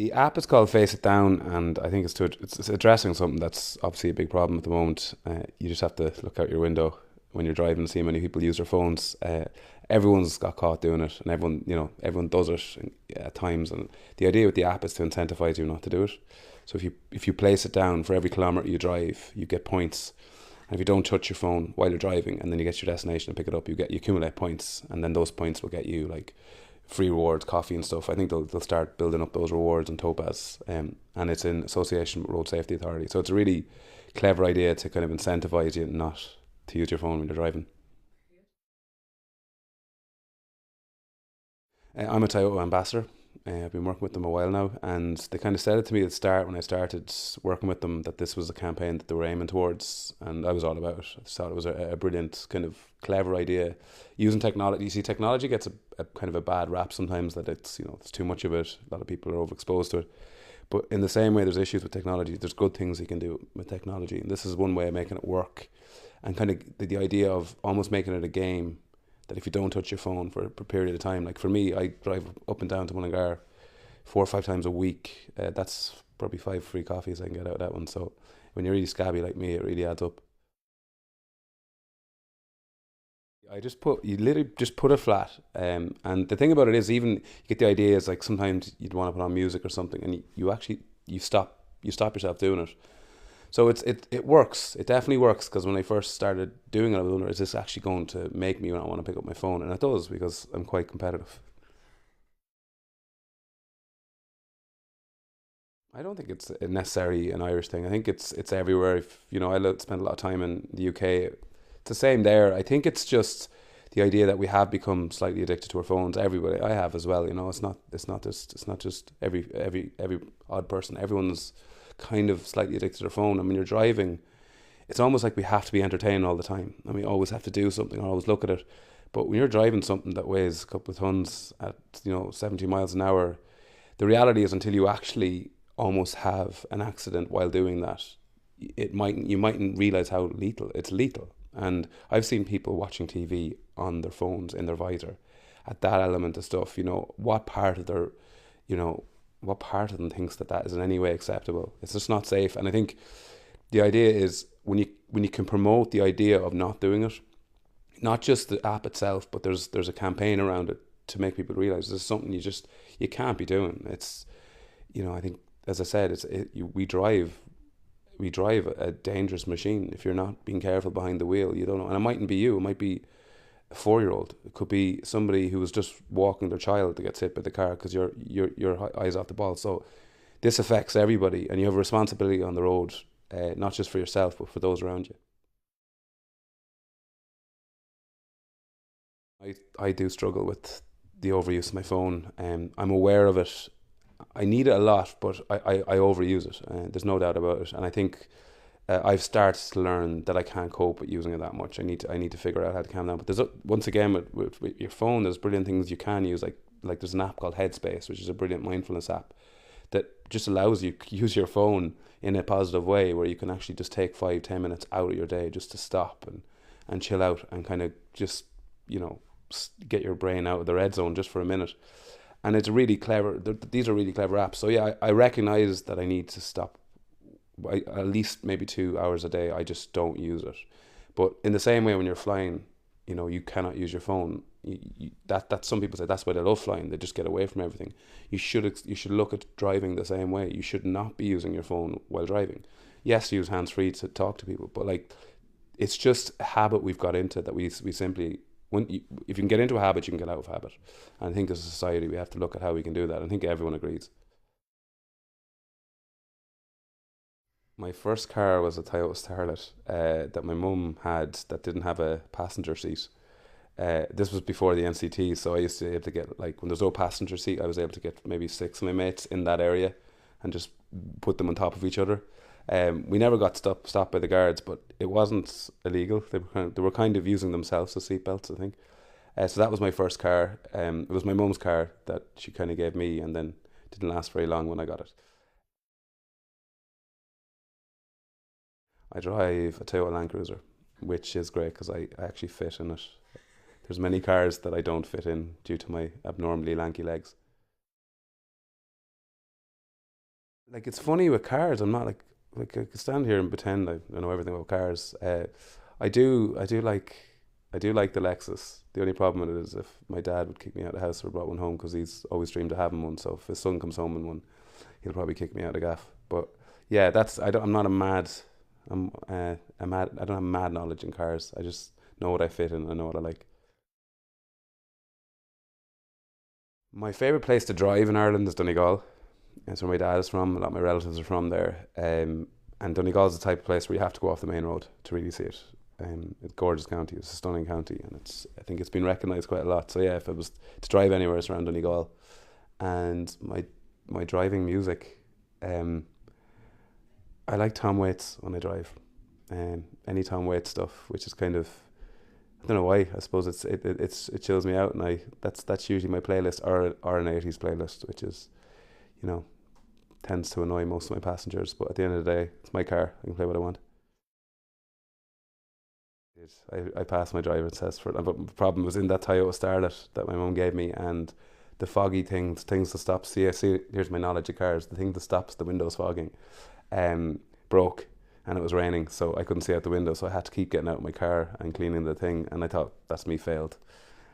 The app is called Face It Down, and I think it's addressing something that's obviously a big problem at the moment. You just have to look out your window when you're driving and see how many people use their phones. Everyone's got caught doing it, and everyone does it at times. And the idea with the app is to incentivize you not to do it. So if you place it down for every kilometer you drive, you get points. And if you don't touch your phone while you're driving, and then you get to your destination and pick it up, you accumulate points, and then those points will get you like free rewards, coffee and stuff. I think they'll start building up those rewards on Topaz, and it's in association with Road Safety Authority. So it's a really clever idea to kind of incentivize you not to use your phone when you're driving. I'm a Toyota ambassador. I've been working with them a while now, and they kind of said it to me at the start when I started working with them that this was a campaign that they were aiming towards, and I was all about it. I thought it was a brilliant, kind of clever idea using technology. You see, technology gets a kind of a bad rap sometimes that it's too much of it. A lot of people are overexposed to it. But in the same way, there's issues with technology. There's good things you can do with technology, and this is one way of making it work. And kind of the idea of almost making it a game that if you don't touch your phone for a period of time, like for me, I drive up and down to Mullingar 4 or 5 times a week. That's probably 5 free coffees I can get out of that one. So when you're really scabby like me, it really adds up. You literally just put it flat. And the thing about it is, even you get the idea is like sometimes you'd want to put on music or something, and you actually you stop yourself doing it. So it works. It definitely works because when I first started doing it, I was wondering, is this actually going to make me not want to pick up my phone? And it does because I'm quite competitive. I don't think it's a necessarily an Irish thing. I think it's everywhere. If spend a lot of time in the UK. It's the same there. I think it's just the idea that we have become slightly addicted to our phones. Everybody, I have as well. It's not just every odd person. Everyone's kind of slightly addicted to their phone. And when you're driving, it's almost like we have to be entertained all the time, and we always have to do something or always look at it. But when you're driving something that weighs a couple of tons at 70 miles an hour, the reality is until you actually almost have an accident while doing that, you mightn't realize how lethal it's lethal. And I've seen people watching TV on their phones in their visor at that element of stuff. You know, what part of them thinks that is in any way acceptable? It's just not safe. And I think the idea is when you can promote the idea of not doing it, not just the app itself, but there's a campaign around it to make people realize this is something you can't be doing. I think, as I said, we drive a dangerous machine. If you're not being careful behind the wheel, you don't know. And it mightn't be you. It might be a 4-year-old. It could be somebody who was just walking their child that gets hit by the car because your eyes off the ball. So this affects everybody, and you have a responsibility on the road, not just for yourself but for those around you. I do struggle with the overuse of my phone. I'm aware of it. I need it a lot, but I overuse it. There's no doubt about it. And I think I've started to learn that I can't cope with using it that much. I need to figure out how to calm down. But once again with your phone, there's brilliant things you can use. Like there's an app called Headspace, which is a brilliant mindfulness app that just allows you to use your phone in a positive way, where you can actually just take 5-10 minutes out of your day just to stop and chill out and kind of just you know get your brain out of the red zone just for a minute. And it's really clever. These are really clever apps. So yeah, I recognize that I need to stop. At least maybe 2 hours a day I just don't use it. But in the same way, when you're flying, you cannot use your phone. That some people say that's why they love flying. They just get away from everything. You should look at driving the same way. You should not be using your phone while driving. Yes, use hands free to talk to people, but like it's just a habit we've got into that we simply if you can get into a habit, you can get out of habit. And I think as a society, we have to look at how we can do that. I think everyone agrees. My first car was a Toyota Starlet that my mum had that didn't have a passenger seat. This was before the NCT, so I used to be able to get like when there's no passenger seat, I was able to get maybe six of my mates in that area and just put them on top of each other. We never got stopped by the guards, but it wasn't illegal. They were kind of using themselves as seatbelts, I think. So that was my first car. It was my mum's car that she kind of gave me, and then didn't last very long when I got it. I drive a Toyota Land Cruiser, which is great because I actually fit in it. There's many cars that I don't fit in due to my abnormally lanky legs. Like it's funny with cars. I'm not like I could stand here and pretend I know everything about cars. I do like the Lexus. The only problem with it is if my dad would kick me out of the house or brought one home because he's always dreamed of having one. So if his son comes home in one, he'll probably kick me out of the gaff. But yeah, that's I don't. I'm not a mad. A mad. I don't have mad knowledge in cars. I just know what I fit in. I know what I like. My favorite place to drive in Ireland is Donegal. That's where my dad is from. A lot of my relatives are from there. And Donegal is the type of place where you have to go off the main road to really see it. It's a gorgeous county. It's a stunning county, and I think it's been recognised quite a lot. So yeah, if it was to drive anywhere, it's around Donegal. And my driving music, um, I like Tom Waits when I drive. Any Tom Waits stuff, which is kind of I don't know why. I suppose it chills me out, and I that's usually my playlist or an eighties playlist, which is you know tends to annoy most of my passengers. But at the end of the day, it's my car. I can play what I want. I passed my driver's test for it. But the problem was in that Toyota Starlet that my mum gave me, and the foggy things that stops. See, here's my knowledge of cars. The thing that stops the windows fogging, broke, and it was raining, so I couldn't see out the window. So I had to keep getting out of my car and cleaning the thing. And I thought that's me failed.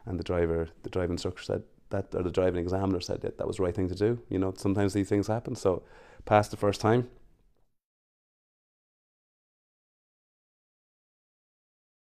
And the driving instructor said that, or the driving examiner said that was the right thing to do. Sometimes these things happen. So passed the first time.